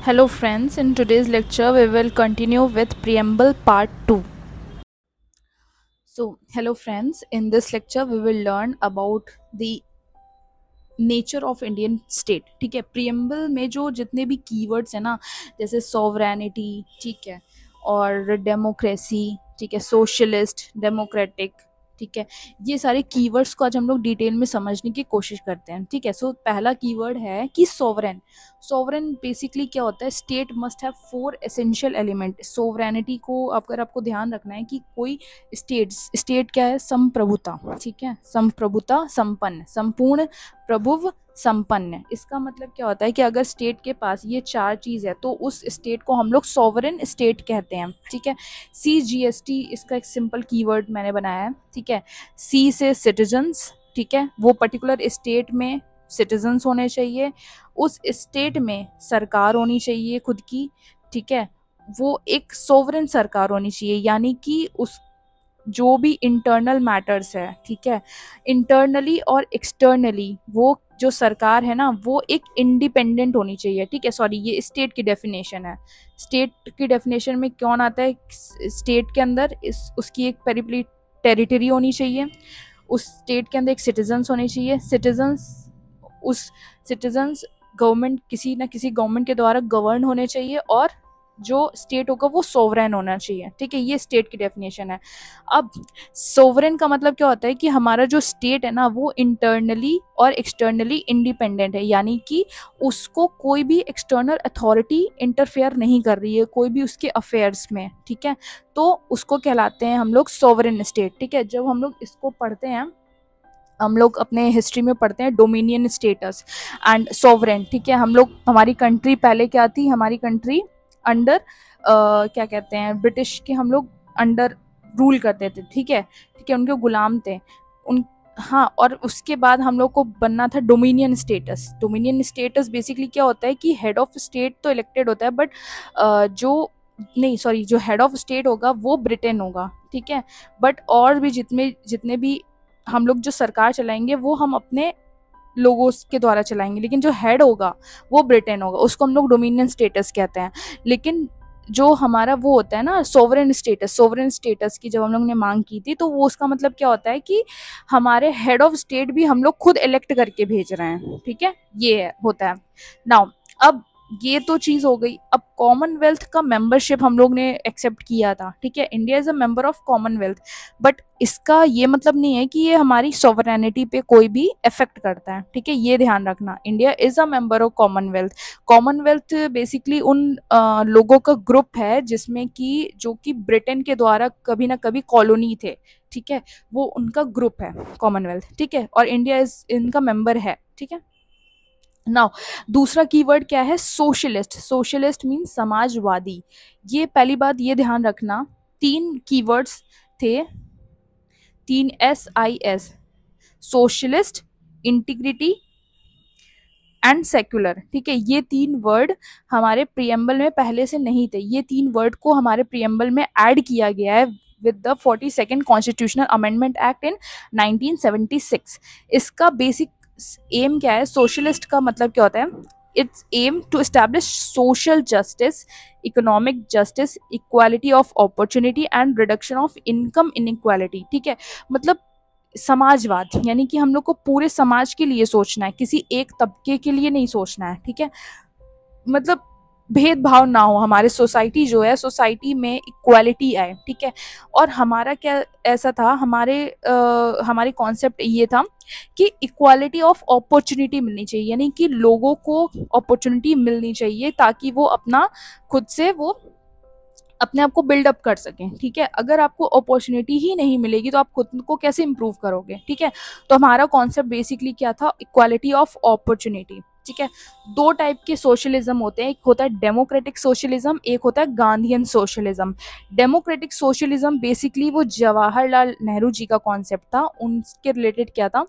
Hello friends, in today's lecture we will continue with preamble part 2. So, hello friends, in this lecture we will learn about the nature of Indian state. ठीक है, preamble में जो जितने भी keywords हैं ना, जैसे sovereignty, ठीक है, और डेमोक्रेसी, ठीक है, सोशलिस्ट, डेमोक्रेटिक, ठीक है, ये सारे कीवर्ड्स को आज हम लोग डिटेल में समझने की कोशिश करते हैं. ठीक है, सो पहला कीवर्ड है कि सोवरेन. सोवरेन बेसिकली क्या होता है? State must have 4 essential element. Sovereignty को अगर आपको ध्यान रखना है कि कोई स्टेट क्या है? संप्रभुता. ठीक है, संप्रभुता, संपन्न, संपूर्ण, प्रभुव, संपन्न. इसका मतलब क्या होता है कि अगर स्टेट के पास ये 4 चीज़ है तो उस स्टेट को हम लोग सॉवरेन स्टेट कहते हैं. ठीक है, CGST इसका एक सिंपल कीवर्ड मैंने बनाया है. ठीक है, C से सिटीजन्स. ठीक है, वो पर्टिकुलर स्टेट में सिटीजन्स होने चाहिए, उस स्टेट में सरकार होनी चाहिए खुद की. ठीक है, वो एक सोवरेन सरकार होनी चाहिए, यानी कि उस जो भी इंटरनल मैटर्स है, ठीक है, इंटरनली और एक्सटर्नली वो जो सरकार है ना, वो एक इंडिपेंडेंट होनी चाहिए. ठीक है, सॉरी, ये स्टेट की डेफिनेशन है. स्टेट की डेफिनेशन में कौन आता है? स्टेट के अंदर उसकी एक पेरिफेरल टेरिटरी होनी चाहिए, उस स्टेट के अंदर एक सिटीजन्स होने चाहिए. उस सिटीजन्स गवर्नमेंट, किसी ना किसी गवर्नमेंट के द्वारा गवर्न होने चाहिए, और जो स्टेट होगा वो सोवरेन होना चाहिए. ठीक है, ये स्टेट की डेफिनेशन है. अब सोवरेन का मतलब क्या होता है कि हमारा जो स्टेट है ना, वो इंटरनली और एक्सटर्नली इंडिपेंडेंट है, यानी कि उसको कोई भी एक्सटर्नल अथॉरिटी इंटरफेयर नहीं कर रही है कोई भी उसके अफेयर्स में. ठीक है, तो उसको कहलाते हैं हम लोग सोवरेन स्टेट. ठीक है, जब हम लोग इसको पढ़ते हैं, हम लोग अपने हिस्ट्री में पढ़ते हैं डोमिनियन स्टेटस एंड सोवरेन. ठीक है, हम लोग, हमारी कंट्री पहले क्या थी? हमारी कंट्री अंडर क्या कहते हैं, ब्रिटिश के हम लोग अंडर रूल करते थे. ठीक है, ठीक है, उनके गुलाम थे उन. हाँ, और उसके बाद हम लोग को बनना था dominion status. Dominion status basically क्या होता है कि हेड ऑफ स्टेट तो इलेक्टेड होता है, बट जो नहीं, सॉरी, जो हेड ऑफ स्टेट होगा वो ब्रिटेन होगा. ठीक है, बट और भी जितने जितने भी हम लोग जो सरकार चलाएंगे वो हम अपने लोगों के द्वारा चलाएंगे, लेकिन जो हेड होगा वो ब्रिटेन होगा. उसको हम लोग डोमिनियन स्टेटस कहते हैं. लेकिन जो हमारा वो होता है ना सोवरेन स्टेटस, सोवरेन स्टेटस की जब हम लोग ने मांग की थी, तो वो उसका मतलब क्या होता है कि हमारे हेड ऑफ स्टेट भी हम लोग खुद इलेक्ट करके भेज रहे हैं. ठीक है, ये होता है. नाउ, अब ये तो चीज हो गई. अब कॉमनवेल्थ का मेंबरशिप हम लोग ने एक्सेप्ट किया था. ठीक है, India is a member of Commonwealth, but इसका ये मतलब नहीं है कि ये हमारी सॉवरेनिटी पे कोई भी इफेक्ट करता है. ठीक है, ये ध्यान रखना. India is a member of Commonwealth. Commonwealth basically उन लोगों का ग्रुप है जिसमें कि जो कि ब्रिटेन के द्वारा कभी ना कभी कॉलोनी थे. ठीक है, वो उनका ग्रुप है कॉमनवेल्थ. ठीक है, और इंडिया इज इनका मेंबर है. ठीक है, नाउ दूसरा कीवर्ड क्या है? सोशलिस्ट. Socialist mean Samajwadi. ये पहली बात ये ध्यान रखना, 3 कीवर्ड्स थे, 3 SIS: socialist, integrity and secular. ठीक है, ये 3 वर्ड हमारे प्रियम्बल में पहले से नहीं थे. ये 3 वर्ड को हमारे प्रियम्बल में ऐड किया गया है with the 42nd constitutional amendment act in 1976. इसका बेसिक एम क्या है? सोशलिस्ट का मतलब क्या होता है? It's aim to establish social justice, economic justice, equality of opportunity and reduction of income inequality. ठीक है, मतलब समाजवाद, यानी कि हम लोग को पूरे समाज के लिए सोचना है, किसी एक तबके के लिए नहीं सोचना है. ठीक है, मतलब भेदभाव ना हो, हमारे सोसाइटी जो है, सोसाइटी में इक्वालिटी आए. ठीक है, और हमारा क्या ऐसा था, हमारी कॉन्सेप्ट ये था कि इक्वालिटी ऑफ अपॉर्चुनिटी मिलनी चाहिए, यानी कि लोगों को अपॉर्चुनिटी मिलनी चाहिए ताकि वो अपना खुद से वो अपने आप को बिल्डअप कर सकें. ठीक है, अगर आपको अपॉर्चुनिटी ही नहीं मिलेगी तो आप खुद को कैसे इंप्रूव करोगे? ठीक है, तो हमारा कॉन्सेप्ट बेसिकली क्या था? Equality of opportunity. ठीक है, 2 टाइप के सोशलिज्म होते हैं, एक होता है डेमोक्रेटिक सोशलिज्म, एक होता है Gandhian socialism. Democratic socialism basically वो जवाहरलाल नेहरू जी का कॉन्सेप्ट था. उनके रिलेटेड क्या था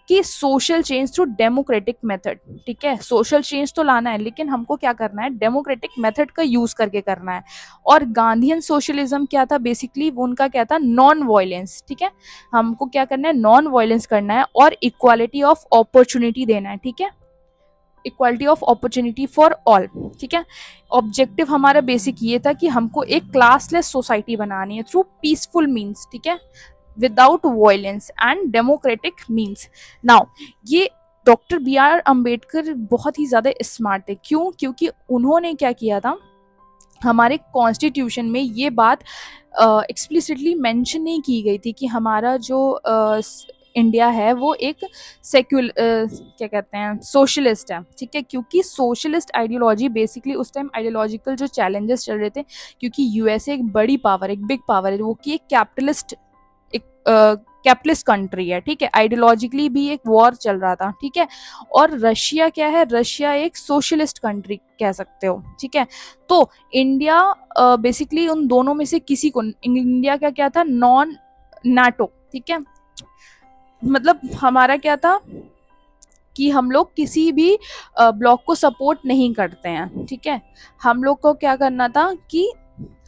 कि social change through democratic method. ठीक है, सोशल चेंज तो लाना है, लेकिन हमको क्या करना है? डेमोक्रेटिक मेथड का यूज करके करना है. और गांधीयन सोशलिज्म क्या था? बेसिकली उनका क्या था? Non violence. ठीक है, हमको क्या करना है? नॉन वायलेंस करना है और इक्वालिटी ऑफ अपॉर्चुनिटी देना है. ठीक है, equality of opportunity for all, ठीक है। ऑब्जेक्टिव हमारा बेसिक ये था कि हमको एक क्लासलेस सोसाइटी बनानी है थ्रू पीसफुल मीन्स, ठीक है, without violence and democratic means. Now ये डॉक्टर बी आर अम्बेडकर बहुत ही ज़्यादा स्मार्ट थे, क्यों? क्योंकि उन्होंने क्या किया था, हमारे कॉन्स्टिट्यूशन में ये बात एक्सप्लिसिटली मेंशन नहीं की गई थी कि हमारा जो इंडिया है वो एक क्या कहते हैं, सोशलिस्ट है, ठीक है। क्योंकि सोशलिस्ट आइडियोलॉजी बेसिकली उस टाइम आइडियोलॉजिकल जो चैलेंजेस चल रहे थे, क्योंकि यूएसए एक बड़ी पावर, एक बिग पावर है, वो कि एक कैपिटलिस्ट कंट्री है, ठीक है। आइडियोलॉजिकली भी एक वॉर चल रहा था, ठीक है। और रशिया क्या है, रशिया एक सोशलिस्ट कंट्री कह सकते हो, ठीक है। तो इंडिया बेसिकली उन दोनों में से किसी को, इंडिया का क्या था, नॉन नाटो, ठीक है। मतलब हमारा क्या था कि हम लोग किसी भी ब्लॉक को सपोर्ट नहीं करते हैं, ठीक है। हम लोग को क्या करना था कि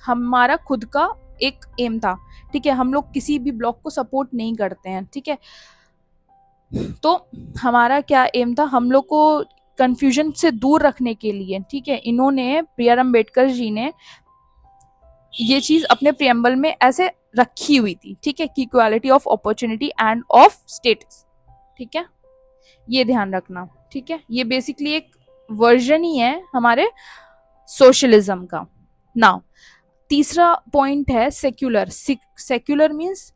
हमारा खुद का एक एम था, ठीक है। हम लोग किसी भी ब्लॉक को सपोर्ट नहीं करते हैं, ठीक है। तो हमारा क्या एम था, हम लोग को कंफ्यूजन से दूर रखने के लिए, ठीक है, इन्होंने बी आर अम्बेडकर जी ने ये चीज अपने प्रियम्बल में ऐसे रखी हुई थी, ठीक है, कि equality of opportunity end of status, ठीक है, ये ध्यान रखना, ठीक है। ये बेसिकली एक वर्जन ही है हमारे सोशलिज्म का। नाउ तीसरा पॉइंट है सेक्युलर। सेक्युलर मीन्स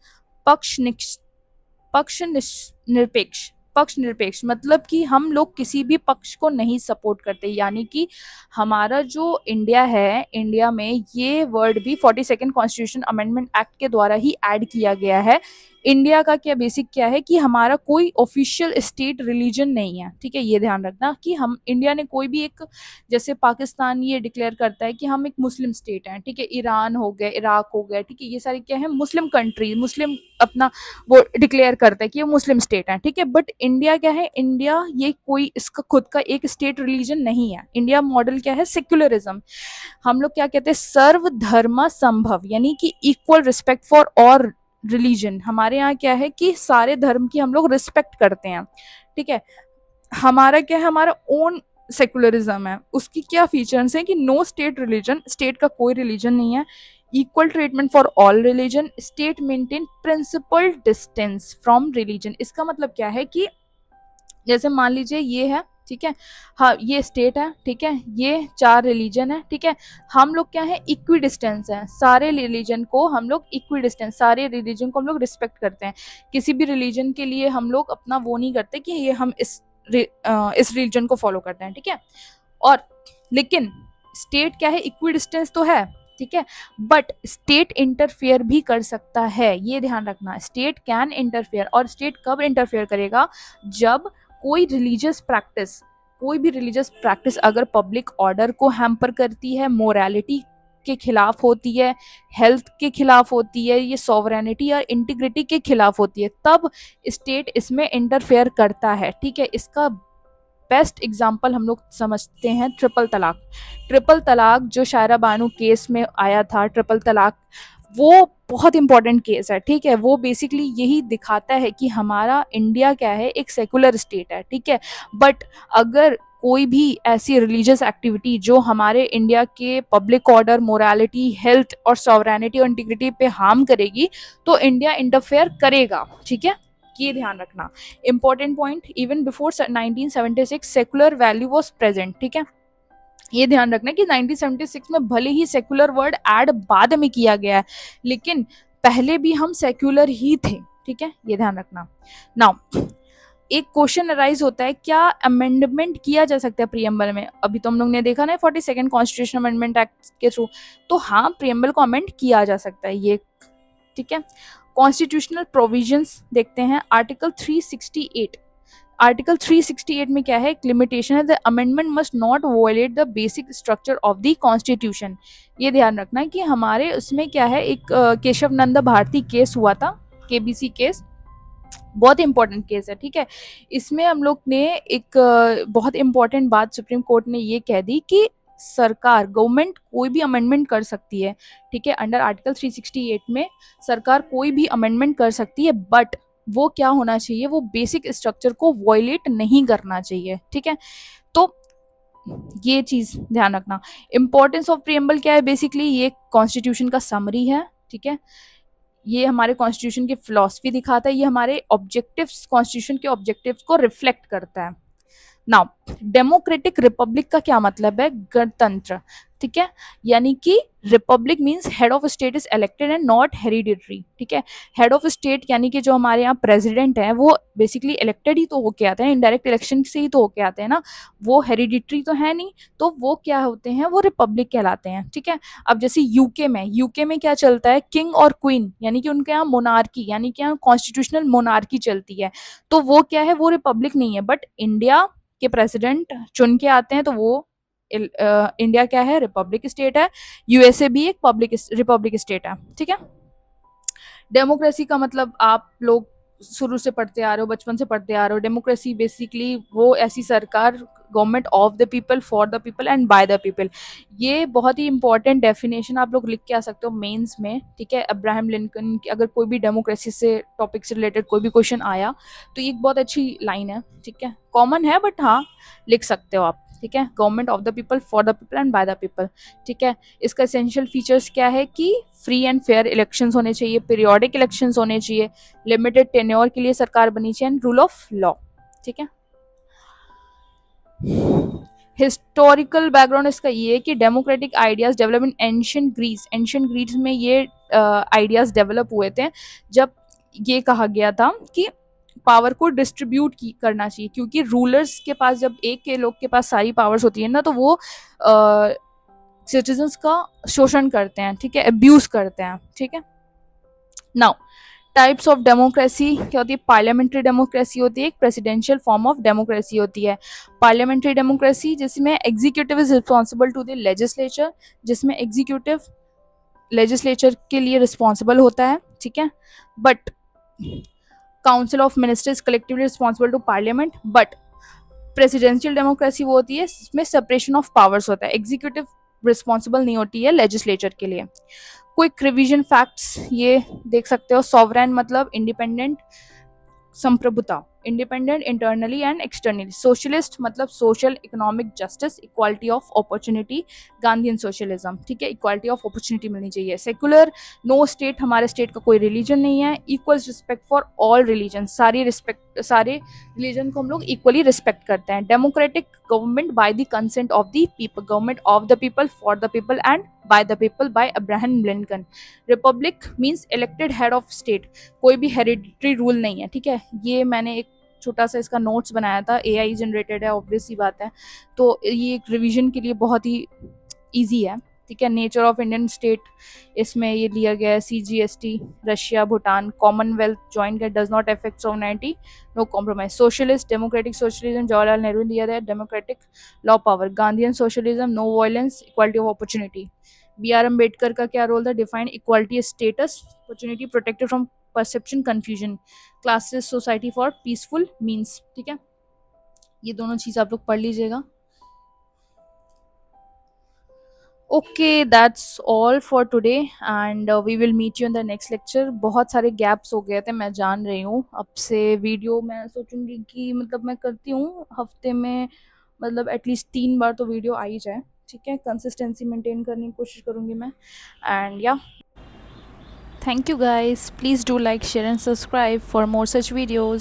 निरपेक्ष। पक्ष निरपेक्ष मतलब कि हम लोग किसी भी पक्ष को नहीं सपोर्ट करते, यानी कि हमारा जो इंडिया है, इंडिया में ये वर्ड भी 42nd कॉन्स्टिट्यूशन अमेंडमेंट एक्ट के द्वारा ही ऐड किया गया है। इंडिया का क्या बेसिक क्या है कि हमारा कोई ऑफिशियल स्टेट रिलीजन नहीं है, ठीक है। ये ध्यान रखना कि हम इंडिया ने कोई भी एक, जैसे पाकिस्तान ये डिक्लेयर करता है कि हम एक मुस्लिम स्टेट हैं, ठीक है। ईरान हो गया, इराक हो गया, ठीक है, ये सारी क्या है, मुस्लिम कंट्री, मुस्लिम अपना वो डिक्लेयर करता है कि ये मुस्लिम स्टेट है, ठीक है। बट इंडिया क्या है, इंडिया ये कोई इसका खुद का एक स्टेट रिलीजन नहीं है। इंडिया मॉडल क्या है, सेक्युलरिज्म। हम लोग क्या कहते हैं, सर्व धर्म संभव, यानी कि equal respect for all religion. हमारे यहाँ क्या है कि सारे धर्म की हम लोग रिस्पेक्ट करते हैं, ठीक है। हमारा क्या है, हमारा ओन सेकुलरिज्म है। उसकी क्या फीचर्स हैं कि नो स्टेट रिलीजन, स्टेट का कोई रिलीजन नहीं है, equal treatment for all religion, state maintain principle distance from religion. इसका मतलब क्या है कि जैसे मान लीजिए ये है, ठीक है, हाँ ये स्टेट है, ठीक है, ये 4 रिलीजन है, ठीक है। हम लोग क्या है, इक्वी डिस्टेंस है, सारे रिलीजन को हम लोग इक्वी डिस्टेंस, सारे रिलीजन को हम लोग रिस्पेक्ट करते हैं। किसी भी रिलीजन के लिए हम लोग अपना वो नहीं करते कि ये हम इस रिलीजन को फॉलो करते हैं, ठीक है। और लेकिन स्टेट क्या है, इक्वी डिस्टेंस तो है, ठीक है, बट स्टेट इंटरफेयर भी कर सकता है, ये ध्यान रखना। स्टेट कैन इंटरफेयर, और स्टेट कब इंटरफेयर करेगा, जब कोई रिलीजियस प्रैक्टिस, कोई भी रिलीजियस प्रैक्टिस अगर पब्लिक ऑर्डर को हैम्पर करती है, मोरालिटी के खिलाफ होती है, हेल्थ के खिलाफ होती है, ये सॉवरेनिटी और इंटीग्रिटी के खिलाफ होती है, तब स्टेट इसमें इंटरफेयर करता है, ठीक है। इसका बेस्ट एग्जाम्पल हम लोग समझते हैं ट्रिपल तलाक। ट्रिपल तलाक जो शायरा बानू केस में आया था, ट्रिपल तलाक, वो बहुत इंपॉर्टेंट केस है, ठीक है। वो बेसिकली यही दिखाता है कि हमारा इंडिया क्या है, एक सेकुलर स्टेट है, ठीक है। बट अगर कोई भी ऐसी रिलीजियस एक्टिविटी जो हमारे इंडिया के पब्लिक ऑर्डर, मोरालिटी, हेल्थ और सॉवरेनिटी और इंटीग्रिटी पे हार्म करेगी, तो इंडिया इंटरफेयर करेगा, ठीक है। ये ध्यान रखना, important point. Even before 1976 secular value was present, ठीक है। ये ध्यान रखना कि 1976 में भले ही सेकुलर वर्ड ऐड बाद में किया गया है, लेकिन पहले भी हम सेक्युलर ही थे, ठीक है, ये ध्यान रखना। नाउ एक क्वेश्चन अराइज होता है, क्या अमेंडमेंट किया जा सकता है प्रियम्बल में? अभी तो हम लोग ने देखा ना 42nd कॉन्स्टिट्यूशन अमेंडमेंट एक्ट के थ्रू, तो हाँ प्रियम्बल को अमेंड किया जा सकता है, ये ठीक है। कॉन्स्टिट्यूशनल प्रोविजंस देखते हैं, आर्टिकल 368। आर्टिकल 368 में क्या है, एक लिमिटेशन है, the amendment must not violate the basic structure of the constitution. ये ध्यान रखना कि हमारे उसमें क्या है, एक केशव नंदा भारती केस हुआ था, केबीसी केस, बहुत इंपॉर्टेंट केस है, ठीक है। इसमें हम लोग ने एक बहुत इंपॉर्टेंट बात सुप्रीम कोर्ट ने ये कह दी कि सरकार, गवर्नमेंट कोई भी अमेंडमेंट कर सकती है, ठीक है। अंडर आर्टिकल 368 में सरकार कोई भी अमेंडमेंट कर सकती है, बट वो क्या होना चाहिए, वो बेसिक स्ट्रक्चर को वॉयलेट नहीं करना चाहिए, ठीक है। तो ये चीज़ ध्यान रखना। इम्पोर्टेंस ऑफ प्रियम्बल क्या है, बेसिकली ये कॉन्स्टिट्यूशन का समरी है, ठीक है। ये हमारे कॉन्स्टिट्यूशन की फिलॉसफी दिखाता है, ये हमारे ऑब्जेक्टिव्स, कॉन्स्टिट्यूशन के ऑब्जेक्टिव्स को रिफ्लेक्ट करता है। नाउ डेमोक्रेटिक रिपब्लिक का क्या मतलब है, गणतंत्र, ठीक है। यानी कि Republic means head of state is elected and not hereditary, ठीक है। हेड ऑफ स्टेट यानी कि जो हमारे यहाँ प्रेसिडेंट है वो बेसिकली इलेक्टेड ही तो होके आते हैं, इनडायरेक्ट इलेक्शन से ही तो होके आते हैं ना, वो हेरिडिटरी तो है नहीं, तो वो क्या होते हैं, वो रिपब्लिक कहलाते हैं, ठीक है। अब जैसे यूके में क्या चलता है, किंग और क्वीन, यानी कि उनके यहाँ मोनार्की, यानी कि यहाँ कॉन्स्टिट्यूशनल मोनार्की चलती है, तो वो क्या है, वो रिपब्लिक नहीं है। बट इंडिया के प्रेसिडेंट चुन के आते हैं, तो वो इंडिया क्या है, रिपब्लिक स्टेट है। यूएसए भी एक पब्लिक रिपब्लिक स्टेट है, ठीक है। डेमोक्रेसी का मतलब आप लोग शुरू से पढ़ते आ रहे हो, बचपन से पढ़ते आ रहे हो। डेमोक्रेसी बेसिकली वो ऐसी सरकार, government of the people, for the people and by the people. ये बहुत ही इंपॉर्टेंट डेफिनेशन आप लोग लिख के आ सकते हो मेंस में, ठीक है। अब्राहम लिंकन की अगर कोई भी डेमोक्रेसी से टॉपिक से रिलेटेड कोई भी क्वेश्चन आया तो ये एक बहुत अच्छी लाइन है, ठीक है। कॉमन है बट हाँ, लिख सकते हो आप, ठीक है। Government of the people, for the people and by the people, ठीक है। इसका एसेंशियल फीचर्स क्या है कि फ्री एंड फेयर इलेक्शंस होने चाहिए, पीरियोडिक इलेक्शंस होने चाहिए, लिमिटेड टेन्योर के लिए सरकार बनी चाहिए, एंड रूल ऑफ लॉ, ठीक है। हिस्टोरिकल बैकग्राउंड इसका ये है कि democratic ideas develop in ancient Greece. Ancient Greece में ये आइडियाज डेवलप हुए थे जब ये कहा गया था कि पावर को डिस्ट्रीब्यूट करना चाहिए, क्योंकि रूलर्स के पास, जब एक के लोग के पास सारी पावर्स होती है ना, तो वो सिटीजन्स का शोषण करते हैं, ठीक है, अब्यूज करते हैं, ठीक है। नाउ टाइप्स ऑफ डेमोक्रेसी क्या होती है, पार्लियामेंट्री डेमोक्रेसी होती है, एक प्रेसिडेंशियल फॉर्म ऑफ डेमोक्रेसी होती है। पार्लियामेंट्री डेमोक्रेसी जिसमें executive is responsible to the legislature, जिसमें एग्जीक्यूटिव लेजिस्लेचर के लिए रिस्पॉन्सिबल होता है, ठीक है। But council of ministers collectively responsible to parliament. But presidential democracy वो होती है जिसमें सेपरेशन ऑफ पावर्स होता है, एग्जीक्यूटिव रिस्पॉन्सिबल नहीं होती है लेजिस्लेचर के लिए। क्विक रिवीजन फैक्ट्स ये देख सकते हो। सॉवरेन मतलब इंडिपेंडेंट, संप्रभुता, independent internally and externally. Socialist मतलब social economic justice, equality of opportunity, Gandhian socialism, ठीक है, इक्वालिटी ऑफ अपॉर्चुनिटी मिलनी चाहिए। सेकुलर, नो स्टेट, हमारे स्टेट का कोई रिलीजन नहीं है। Equals respect for all religion, सारे रिलीजन को हम लोग इक्वली रिस्पेक्ट करते हैं। Democratic government by the consent of the people, government of the people, for the people and by the people, by Abraham Lincoln. Republic means elected head of state, कोई भी hereditary rule नहीं है, ठीक है। ये मैंने एक छोटा सा इसका नोट्स बनाया था, एआई जनरेटेड है, ऑब्वियस सी बात है, तो ये एक रिवीजन के लिए बहुत ही इजी है, ठीक है। नेचर ऑफ इंडियन स्टेट इसमें ये लिया गया है, CGST, Russia, Bhutan, commonwealth join कर, does not affect sovereignty, no compromise. Socialist, democratic socialism, Jawaharlal Nehru दिया है। Democratic law power, Gandhian socialism, no violence, equality of opportunity. B R Ambedkar का क्या रोल था, define equality status, opportunity protected from perception confusion, classes society for peaceful means, ठीक है। ये दोनों चीज आप लोग पढ़ लीजिएगा। Okay, that's all for today and we will meet you in the next lecture. बहुत सारे गैप्स हो गए थे, मैं जान रही हूँ। अब से वीडियो मैं सोचूंगी कि मतलब मैं करती हूँ हफ्ते में, मतलब एटलीस्ट 3 बार तो वीडियो आ ही जाए, ठीक है। कंसिस्टेंसी मेंटेन करने की कोशिश करूँगी मैं। एंड या, thank you guys, please do like, share and subscribe for more such videos.